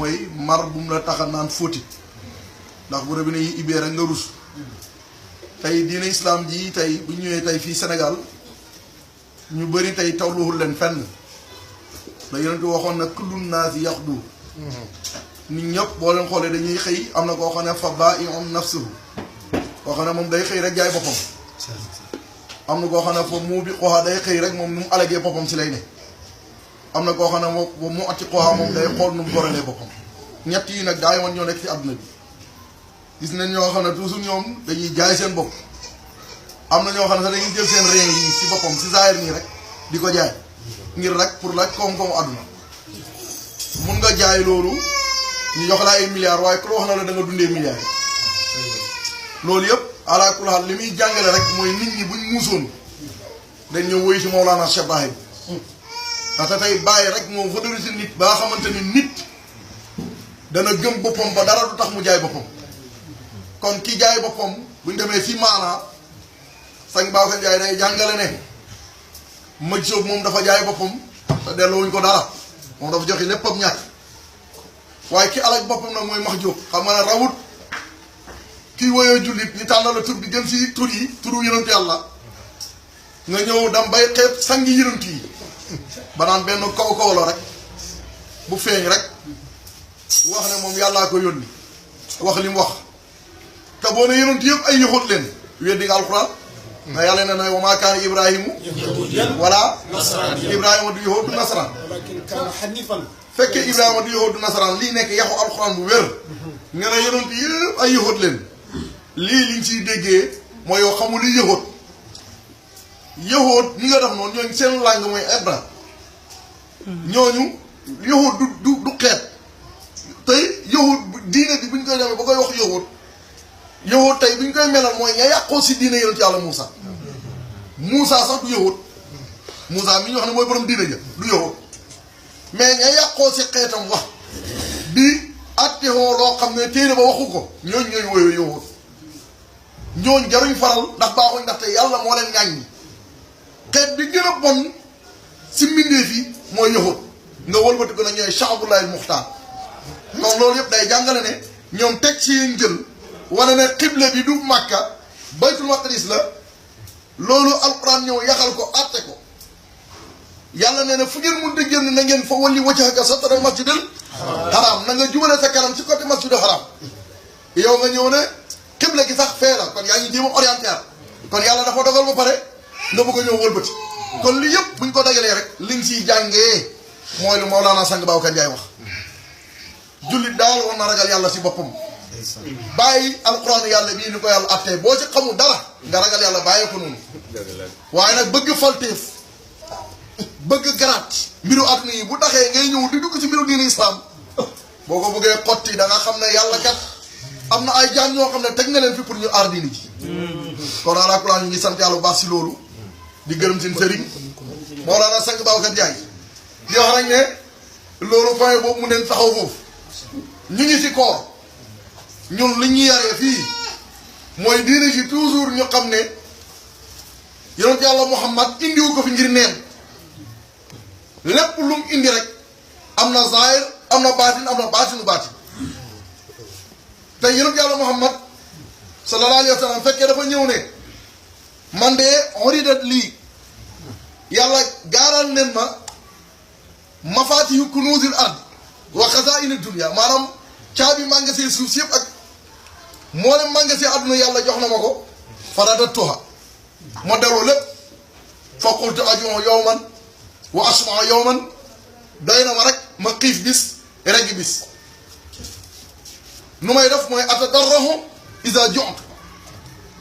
mooy mar bu mu la taxa naan fóoti ndax bu robinet yi ibbee rek nga rus tey diine islam ji tey bu ñëwee tey fii Sénégal ñu bëri tey tawluwul leen fenn da yonent bi waxoon na kullun naasi yaxdu nit ñëpp boo leen xoolee dañuy xëy am na koo xam ne fa baa'i'un nafsuhu koo xam ne moom day xëy rek jaay boppam am na koo xam ne fa muubiquhaa day xëy rek moom nu mu alagee boppam si lay ne am na koo xam ne moom mu atti quhaa moom day xool nu mu goralee boppam ñett yi nag daay woon ñoo nekk ci àdduna bi gis nañ ñoo xam ne toujours ñoom dañuy jaay seen bopp am na ñoo xam ne sax dañuy jël seen reen yi si boppam si zaahir nii rek di ko jaay ngir rek pour la koom-koomu àdduna mun nga jaay loolu ñu jox la ay milliards waaye ku la wax na la da nga dundee milliards yi loolu yëpp ala kulli haal li muy jàngale rek mooy nit ñi buñ muusoon dañ ñëw woy si Mawlana Cheikh Ibrahim ndaxte tey bàyyi rek moo valoriser nit ba nga xamante ni nit dana gëm boppam ba dara du tax mu jaay boppam kon ki jaay boppam buñ demee si maanaa sañ Babacar Ndiaye day jàngale ne mëj soob moom dafa jaay boppam te delloowuñ ko dara moom dafa joxe léppam ñàkk waaye ki alaj boppam nag mooy max jóob xam nga ne rawut kii woyoo jullit ñu tànn la tur bi gën si tur yi turu yonent yàlla nga ñëw dam bay xeeb sangi yonent yi ba naan benn kaw la rek bu feeñ rek wax ne moom yàllaa ko yónni wax li mu wax te boo ne yonent yëpp ay yëxut leen weddi nga alxuraan na yàlla ne na wa maa kaana ibrahimu wala ibrahima du yëxut du nasaraan fekkee ibrahima du yëxut du nasaraan lii nekk yaxu alxuraan bu wér nga ne yonent yëpp ay yëxut leen lii liñ ciy déggee mooy yow xamul li yëxut yëxut ñi nga def noonu ñooñu seen langue mooy hebra ñooñu yëxut du xeet tey yëxut diine bi bu ñu koy demee ba koy wax yëxut tey bu ñu koy melal mooy ña yàqoo si diine yonent yàlla Moussa sax du yëxut Moussa mi ñu wax ne mooy borom diine ja du yëxut mais ña yàqoo si xeetam wax bi attewoo loo xam ne téere ba waxu ko ñooñ ñooy woyoo yëxut ñooñ jaruñ faral ndax baaxuñ ndaxte yàlla moo leen ŋàññi xeet bi gën a bon si mbindeef yi mooy yëxut nga wëlbati ko na ñooy Sha'bullaahil Muxtaar kon loolu yëpp day jàngale ne ñoom teg ci yéen jël wane ne xible bi du Makka Baytul Maqdis la loolu alquran ñëw yaxal ko àtte ko yàlla nee na fu ngeen mun di génn na ngeen fa walli wajhaka satral masjidil haram na nga jubale sa kanam ci côté masjidil haram yow nga ñëw ne xible gi sax fee la kon yaa ngi jéem a orienté kon yàlla dafa dogal ba pare nga bëgg a ñëw wëlbati kon li yëpp buñ ko dagalee rek liñ siy jàngee mooy lu Mawlana Sang Babacar Ndiaye wax jullit daal war na ragal yàlla si boppam bàyyi alquran yàlla bii ni ko yàlla attee boo ci xamul dara nga ragal yàlla bàyyee ko noonu waaye nag bëgg falteef bëgg garaat mbiru àdduna yi bu taxee ngay ñëw di dugg ci mbiru diine islam boo ko bëggee xotti da nga xam ne yàlla kat am na ay jaan ñoo xam ne teg na leen fi pour ñu aar diine ji kon alaakulaa ñu ngi sant yàlla bu baax si loolu di gërëm seen sëriñ Mawlana Sang Babacar Ndiaye di wax nañ ne loolu point boobu mu neen taxaw foofu ñu ngi ci koor ñun li ñu yaree fii mooy diine ji toujours ñu xam ne yonent yàlla Muhammad indiwu ko fi ngir neen lépp lu mu indi rek am na zaahir am na baatin am na baatinu baatin te yonent yàlla Muhammad sallallahu alayhi wa sallam fekkee dafa ñëw ne man de uridat lii yàlla gaaral nen ma mafaatihu kunuuzil ard wa xazaa'ini dunya maanaam caabi magasin suuf si yëpp ak mboolem magasin àdduna yàlla jox na ma ko faradatuha ma delloo lépp fa qultu ajuu'u yawman wa asma'u yawman doy na ma rek ma xiif bis regg bis nu may def mooy atadarrahu iza ju'tu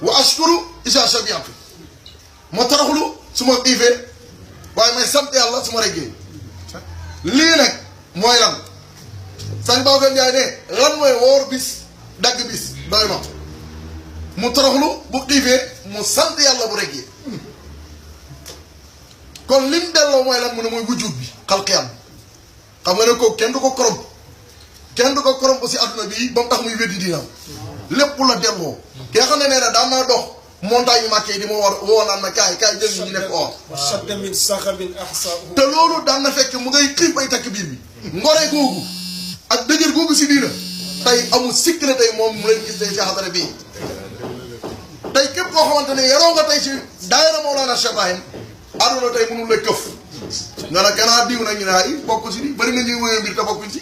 wa ashkuru iza shabi'tu ma toroxlu su ma xiifee waaye may sant yàlla su ma reggee lii nag mooy lan Sang Babacar Ndiaye ne lan mooy woor bis dagg bis doy na mu toroxlu bu xiifee mu sant yàlla bu reggee kon lim delloo mooy lan mu ne mooy wujud bi xalqiyam xam nga ne kooku kenn du ko koromp si adduna bi ba mu tax muy weddi diinam lépp la delloo ki nga xam ne nee na daan naa dox montagne yu màkkee di ma war woo naan na kaay jël ñu nekk or te loolu daan na fekk mu ngay xiif ay takk biir bi ngoree googu ak dëgër googu si diina tey amul sikk ne tey moom mu leen gis tey si xadara bii tey képp koo xamante ne yaroo nga tey si daayira Mawlana Cheikh Ibrahim àdduna tey mënul la këf nga ne gannaaw diw nag ñu ne ay bokk si ni bëri na ñuy wéyee mbir te bokkuñ si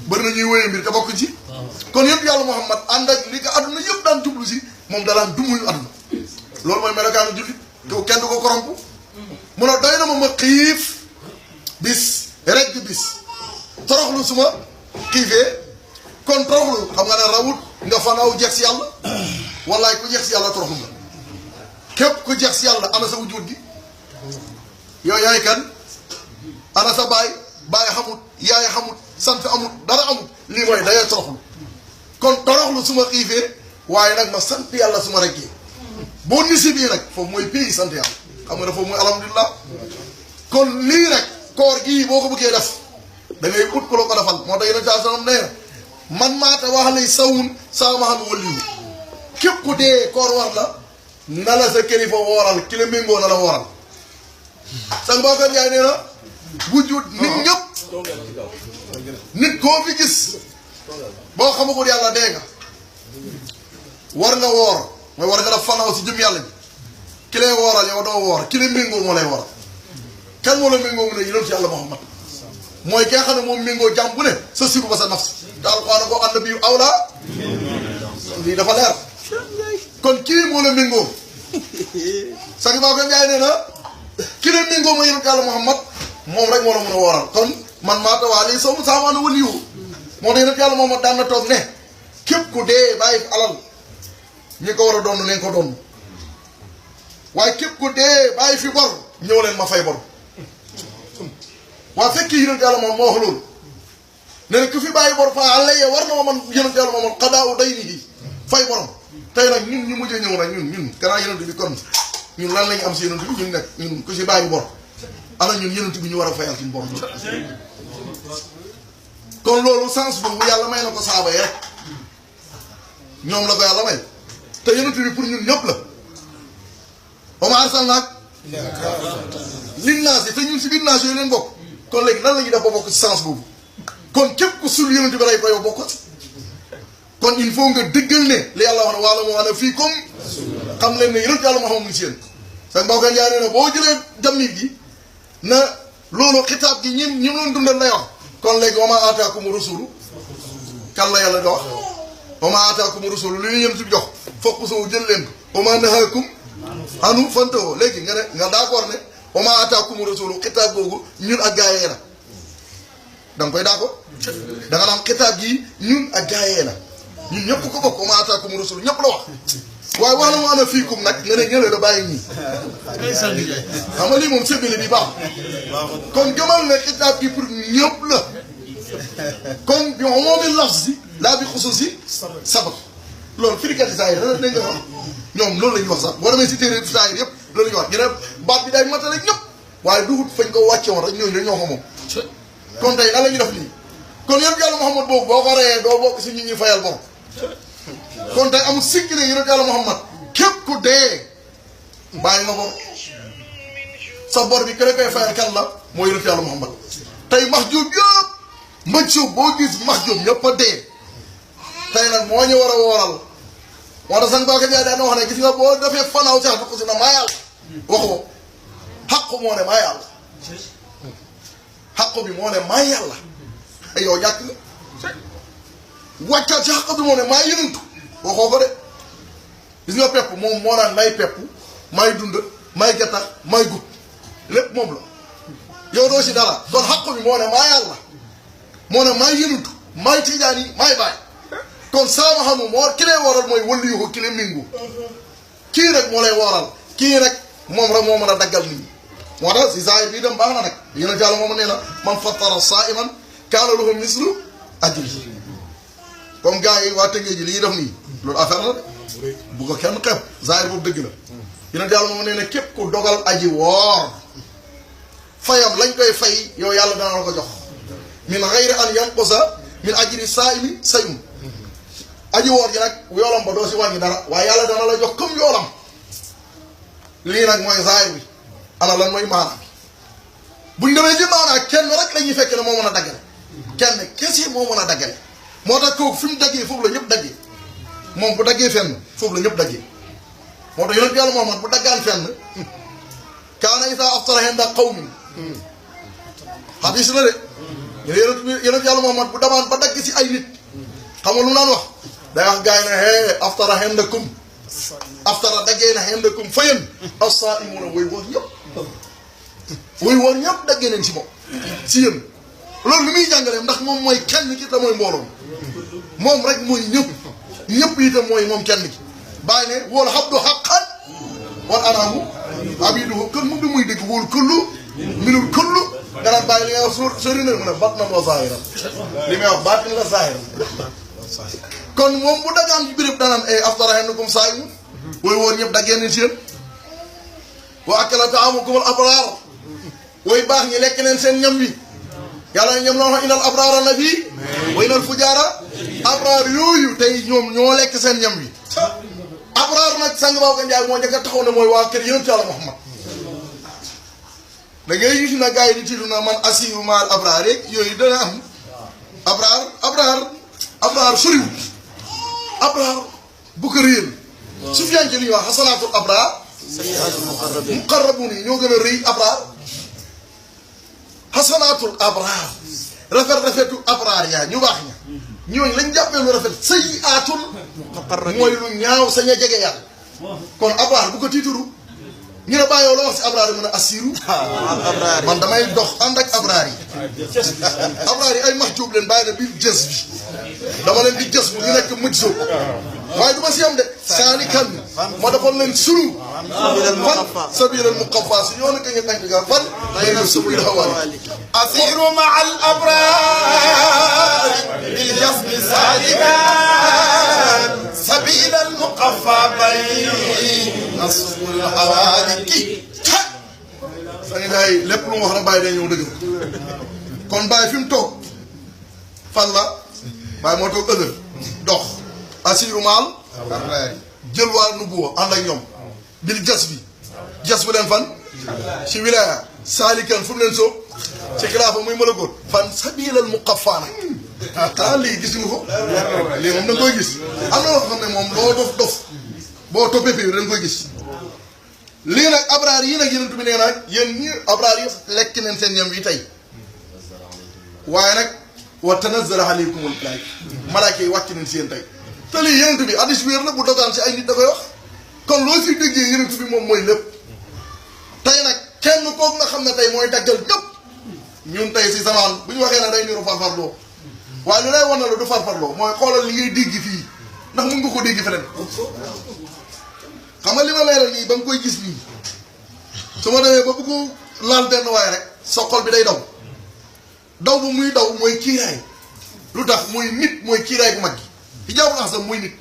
bëri na ñuy wéyee mbir te bokkuñ si kon yëpp yàlla Muhammad ànd ak li ko àdduna yëpp daan jublu si moom dalaan dumuyu àdduna loolu mooy melokaanu jullit kenn du ko korompu mun a doy na ma xiif bis rek bis toroxlu suma xiifee kon toroxlu xam nga ne rawut nga fanaaw jeex si yàlla wallaay ku jeex si yàlla toroxlu nga képp ku jeex si yàlla ana sa wujud gi yow yaay kan ana sa baay xamut yaay xamut sant amut dara amut lii mooy dayoo toroxlu kon toroxlu suma xiifee waaye nag ma sant yàlla suma rek yi boo nisi bii nag foofu mooy pays sant yàlla xam nga ne foofu mooy alhamdulilah kon lii rek koor gii boo ko bëggee def da ngay ut ko la ko defal moo tax yeneen saa sanam nee man maata wax lay sawun saa ma xam waliyu képp ku dee koor war la na la sa kilifa wooral ki la méngoo na la wooral sang bookat yaay nee na wujud nit ñëpp nit koo fi gis boo xamagul yàlla dee nga war nga woor mooy war nga def fanaw si jëm yàlla bi ki lay wooral yow doo woor ki la méngoo moo lay wooral kan moo la méngoo mu ne yonent yàlla Muhammad mooy ki nga xam ne moom méngoo jàmm bu ne sa siru ba sa nafs te alxuraan ko ànd bi awla lii dafa leer kon kii moo la méngoo sagi baa ko njaay nee na ki la méngoo mooy yonent yàlla Muhammad moom rek moo la mën a wooral kon man maa tawaa lii soo mu saamaana waliyu moo tax yonent yàlla Muhammad daan na toog ne képp ku dee bàyyi alal ñi ko war a doon nañ ko doon waaye képp ku dee bàyyi fi bor ñëw leen ma fay bor waaye fekk yonent yàlla moom moo wax loolu ne na ku fi bàyyi bor fa àllayee war na ma man yonent yàlla moom xadaawu day nii fay borom tey nag ñun ñu mujjee ñëw nag ñun gannaaw yonent bi kon ñun lan lañu am si yonent bi ñun nekk ñun ku si bàyyi bor ana ñun yonent bi ñu war a fayal suñu bor kon loolu sens boobu yàlla may na ko saaba yi rek ñoom la ko yàlla may te yonent bi pour ñun ñëpp la wa maa arsalnaaka linnaasi te ñun si biir naas yooyu leen bokk kon léegi nan la ñuy def ba bokk ci sens boobu kon képp ku sul yonent bi rey ko yow bokk ci kon il faut nga dëggal ne li yàlla wax ne wala moo wax ne fii comme xam leen ne yonent yàlla moo xam mu ngi si yéen sax mbokk njaay nee na boo jëlee jamit gi na loolu xitaab gi ñi loon dundal lay wax kon léegi wa maa aataakumu rasulu kan la yàlla di wax wa maa aataakumu rasulu li ñu yonent bi jox fokk soo jël leen ko wa maa nahaakum anu fantawoo léegi nga ne nga d'accord ne wa maa aataakumu rasulu xitaab googu ñun ak gaayee la da nga koy d'accord da nga naan xitaab gi ñun ak gaayee la ñun ñëpp ko bokk wa maa aataakumu rasulu ñëpp la wax waaye wax na mu ana fiikum nag nga ne ñële la bàyyi ñii xam nga lii moom séddale bi baax kon gëmal ne xitaab gi pour ñëpp la kon bi umumi lafzi laa bi xusuusi sabab loolu firikat yi saa yi danañ nga wax ñoom loolu la ñuy wax sax boo demee si téere saa yi yëpp loolu la ñuy wax ñu ne baat bi day matale ñëpp waaye dugut fañ ko wàcce woon rek ñooñu ñoo ko moom kon tey nan la ñuy def nii kon yonent yàlla Muhammad boobu boo ko reyee doo bokk si ñi ñuy fayal bor kon tey amul sikki ne yonent yàlla Muhammad képp ku dee bàyyi nga bor sa bor bi kër koy fayal kan la mooy yonent yàlla Muhammad tey max jóob yëpp mbëj suuf boo gis max jóob ñëpp a dee tey nag moo ñu war a wooral moo tax sax baax daan wax ne gis nga boo defee fanaaw sax du ko si na maa yàlla waxu ko xaqu moo ne maa yàlla xaqu bi moo ne maa yàlla yow ñàkk nga wàccal ci xaq bi moo ne maa yënantu waxoo ko de gis nga pepp moom moo naan may pepp may dund may gattax may gut lépp moom la yow doo si dara kon xaq bi moo ne maa yàlla moo ne maa yënantu may tiijaan yi may bàyyi kon saama xamu moo ki lay waral mooy wëllu yu ko ki lay mingu kii rek moo lay waral kii rek moom rek moo mën a daggal nit ñi moo tax si saa yi bii dem baax na nag yéen a moom nee na man fattara saa'iman kaana lahu mislu ajrihi comme gars yi waa Tëngéej ji li ñuy def nii loolu affaire la de bu ko kenn xeeb zaahir boobu dëgg la yéen a moom nee na képp ku dogal aji woor fayam lañ koy fay yow yàlla dana la ko jox min ghayri an yanqusa min ajri saa'imi shay'un aji woor ji nag yoolam ba doo si wàññi dara waaye yàlla dana la jox comme yoolam lii nag mooy zaahir bi ana lan mooy maanaam buñ demee ci maanaam kenn rek la ñuy fekk ne moo mën a daggale kenn kese moo mën a daggale moo tax kooku fi mu daggee foofu la ñëpp daggee moom bu daggee fenn foofu la ñëpp daggee moo tax yonent yàlla Muhammad bu daggaan fenn kaana izaa aftara inda qawmin xadiis la de yonent yàlla Muhammad bu damaan ba dagg si ay nit xam nga lu mu naan wax day wax gars yi ne hee aftara indakum aftara daggee na indakum fa yéen as-saa'imuuna way woor ñëpp way woor ñëpp daggee nañ si moom si yéen loolu li muy jàngale ndax moom mooy kenn ki te mooy mbooloo moom rek mooy ñëpp itam mooy moom kenn ki bàyyi ne wal abdu haqqan wal anaamu abiduhu kon moom bi muy dégg wóolu kullu minul kullu nga naan bàyyi li ngay wax sori na mu ne batnan wa zaahiran li may wax baatin la zaahiran kon moom bu dagaan ci béréb danaan aftara indakum saa'imun way woor ñëpp daggee nañ si yéen wa akala ta'aamakum al abraar way baax ñi lekk neen seen ñam wi yàlla ñoom la wax inal abraara la fii wa inal fujaara abraar yooyu tey ñoom ñoo lekk seen ñam wi abraar nag sang baaw ka njaay moo njëkk a taxaw ne mooy waa kër yonent Yàlla Muhammad da ngay gis na gars yi di tiitu na man asiru maal abraar rek yooyu dana am abraar soriwul abraar bu ko réel su fiyanke li ñuy wax xasanaatul abraar muqarrabuun yi ñoo gën a rëy abraar xasanaatul abraar rafetu abraar yaa ñu baax ña ñooñu lañ jàppee lu rafet sayyiaatul mooy lu ñaaw sañ a jege yàlla kon abraar bu ko tiituru ñu ne bàyyoo la wax si abraar yi mën a assiru man damay dox ànd ak abraar yi ay maxjuub leen bàyyi na biir jës bi dama leen di jës bu ñu nekk mëj soo waaye du ma si am de saalikan ma defoon leen sunu fan sabiilal muqaffaa si yoonu ka nga tànk ga fan bayna subil hawaali asiru ma al abraar bil jasbi saalikan sabiilal muqaffaa bayna subil hawaali kii sañu day lépp lu mu wax na bàyyi day ñëw dëgg kon bàyyi fi mu toog fan la bàyyi moo toog ëllëg dox asiru maal jël waa nubuwa ànd ak ñoom bil jas bi leen fan ci wilaya saalikan fu mu leen soob ci xilaafa muy malakoot fan sabiilal muqaffaana lii gis nga ko lii moom da nga koy gis am na loo xam ne moom loo dof boo toppee fii da nga koy gis lii nag abraar yi nag yenentu bi nee nag yéen ñi abraar yi lekk neen seen ñam yi tey waaye nag wa tanazzala aleykumul malaaka yi wàcc nañ si yéen tey te lii yenentu bi addis wéer la bu dogaan si ay nit da koy wax kon loo si déggee yenentu bi moom mooy lépp tey nag kenn kooku nga xam ne tey mooy daggal ñëpp ñun tey si zamaan bu ñu waxee ne day niru farfarloo waaye lu lay wan na la du farfarloo mooy xoolal li ngay dégg fii ndax mun nga ko dégg feneen xam nga li ma leeral nii ba nga koy gis nii su ma demee ba bëgg laal benn waay rek sa xol bi day daw bu muy daw mooy kiiraay lu tax mooy nit mooy kiiraay bu mag gi hijaabul ahsan mooy nit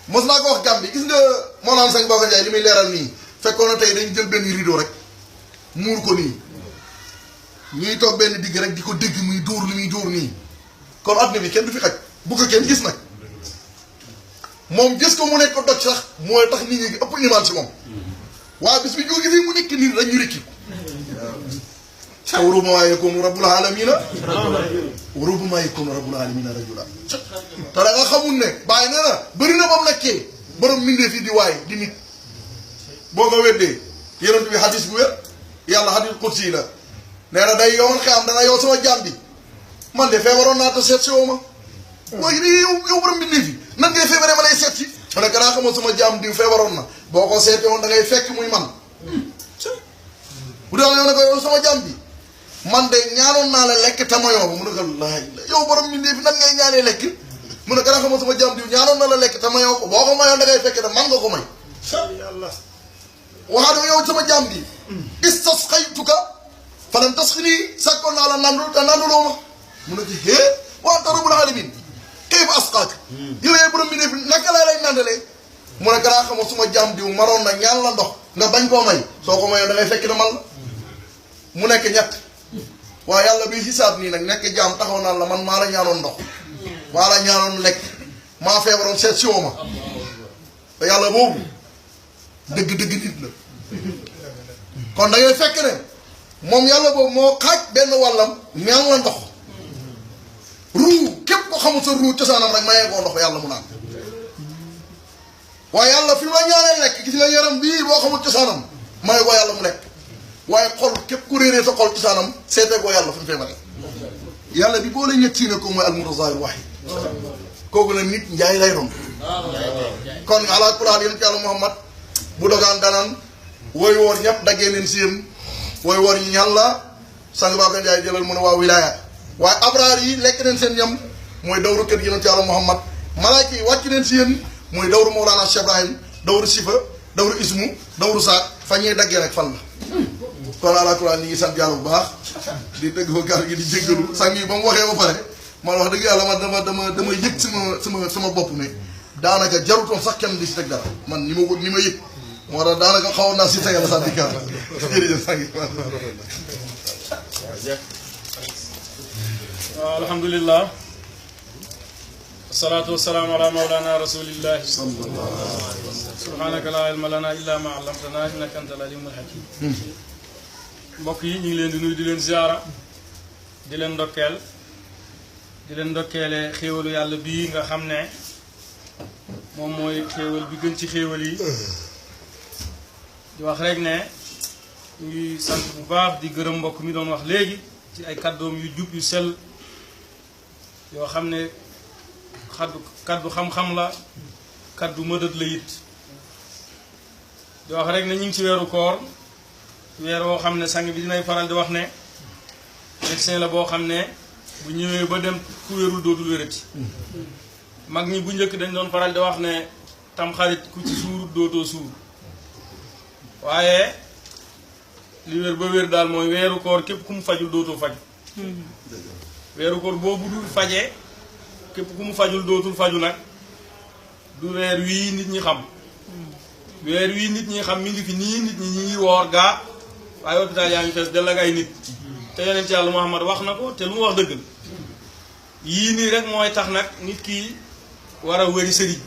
mos naa ko wax gàm bi gis nga moo naan sañ Baba Ndiaye li muy leeral nii fekkoon na tey dañ jël benn rideau rek muur ko nii ñuy toog benn digg rek di ko dégg muy dóor li muy dóor nii kon adduna bi kenn du fi xaj bu ko kenn gis nag moom gis ko mu nekk ko doj sax mooy tax nit ñi ëpp imaan si moom waaye bis bi ñu gisee mu nekk nii dañ ñu rekki ko rubama yakunu rabbul alamina rubama yakunu rabbul alamina rajula te da nga xamul ne bàyyi nee na bëri na ba mu nekkee borom mindee fii di waay di nit boo ko weddee yonent bi hadis bu wér yàlla hadis qudsi la nee na day yowoon xam dana yow sama jaam bi man de feebaroon naa te seet si woo ma mooy yow borom mindee fi nan ngay feebaree ma lay seet si ma ne gannaaw xamoon sama jaam diw feebaroon na boo ko seetee woon da ngay fekk muy man bu dee yow ne ko yow sama jaam bi man de ñaanoon naa la lekk te mayoo ba mu ne ko laaj yow borom mindee fi nan ngay ñaanee lekk mu ne gannaaw xamoon sama jaam diw ñaanoon na la lekk te mayoo ko boo ko mayoon da ngay fekk ne man nga ko may waxaat yow sama jaam bi istasqaytuka falam tasqini sàkkoon naa la nandul te nanduloo ma mu ne ko hee wa anta rabbul alamin kayfa asqaaka yow yaay borom mindee fi naka laa lay nandalee mu ne gannaaw xamoon sama jaam diw maroon na ñaan la ndox nga bañ koo may soo ko mayoon da ngay fekk ne man la mu nekk ñett waaye yàlla bi xisaab nii nag nekk jaam taxaw naan la man maa la ñaanoon ndox maa la ñaanoon lekk maa feebaroon seet si woo ma te yàlla boobu dëgg-dëgg nit la kon da ngay fekk ne moom yàlla boobu moo xaaj benn wàllam ñaan la ndox ruu képp ko xamul sa ruu cosaanam rek mayee koo ndox yàlla mu naan waaye yàlla fi ma ñaanee lekk gis nga yaram bii boo xamul cosaanam mayee koo yàlla mu lekk waaye xol képp ku réeree sa xol cosaanam seetee koo yàlla fu mu feebaree yàlla bi boo la ñetti ne ko mooy almutazahir wahid kooku nag nit njaay lay doon kon ala kulaal yéen ci yàlla Muhammad bu dogaan danaan wooy woor ñëpp daggee leen si yéen wooy woor ñu yàlla sang baa ko njaay jëlal mu ne waa wilaaya waaye abraar yi lekk neen seen ñam mooy dawru kër yonent yàlla Muhammad malaaka yi wàcc neen si yéen mooy dawru Mawlana Cheikh Ibrahim dawru sifa dawru ismu dawru saak fa ñuy daggee rek fan la kon ala kulaal ñi ngi sant yàlla bu baax di dëgg fa gaar gi di jéggalu sang yi ba mu waxee ba pare man wax dëgg yàlla man dama yëg sama bopp ne daanaka jarutoon sax kenn di si teg dara man ni ma yëg moo tax daanaka xawoon naa si tegal sax di kaar jërëjëf sang yi waaw alhamdulillah wasalaatu wasalaamu ala mawlana rasulillahi subhanaka la ilma lana illa ma allamtana innaka anta alimul hakim mbokk yi ñu ngi leen di nuyu di leen ziara di leen ndokkeele xéewalu yàlla bii nga xam ne moom mooy xéewal bi gën ci xéewal yi di wax rek ne ñu ngi sant bu baax di gërëm mbokk mi doon wax léegi ci ay kàddoom yu jub yu sell yoo xam ne kaddu xam-xam la kaddu mëdët la it di wax rek ne ñu ngi ci weeru koor weer woo xam ne sang bi dinay faral di wax ne médecin la boo xam ne bu ñëwee ba dem ku wérul dootul wérati mag ñi bu njëkk dañ doon faral di wax ne tam xarit ku ci suur dootoo suur waaye li wér ba wér daal mooy weeru koor képp ku mu fajul dootoo faju weeru koor boobu dul faje képp ku mu fajul dootul faju nag du weer wii nit ñi xam weer wii nit ñi xam mi ngi fi nii nit ñi ngi woor gaa waaye hôpital yaa ngi fees dell ak ay nit te yonent yàlla Muhammad wax na ko te lu mu wax dëgg la yii nii rek mooy tax nag nit ki war a wëri sëriñ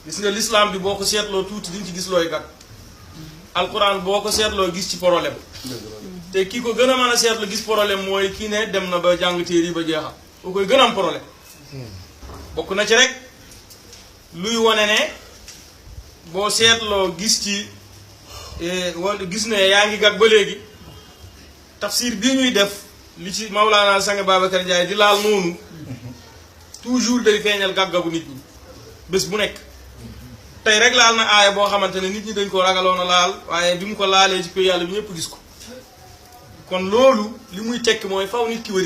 gis nga l'islam bi boo ko seetloo tuuti diñ ci gis looy gàtt alquran boo ko seetloo gis ci problème te kii ko gën a mën a seetlu gis problème mooy kii ne dem na ba jàng téere yi ba jeexal boo koy gën a am problème bokk na ci rek luy wane ne boo seetloo gis ci gis ne yaa ngi gàgg ba léegi tafsir bii ñuy def li ci Mawlana Sang Babacar Ndiaye di laal noonu toujours day feeñal gàggagu nit ñi bés bu nekk tey rek laal na aaya boo xamante ne nit ñi dañ ko ragaloon a laal waaye bi mu ko laalee ci ko yàlla bi ñëpp gis ko kon loolu li muy tekki mooy faw nit ki wëri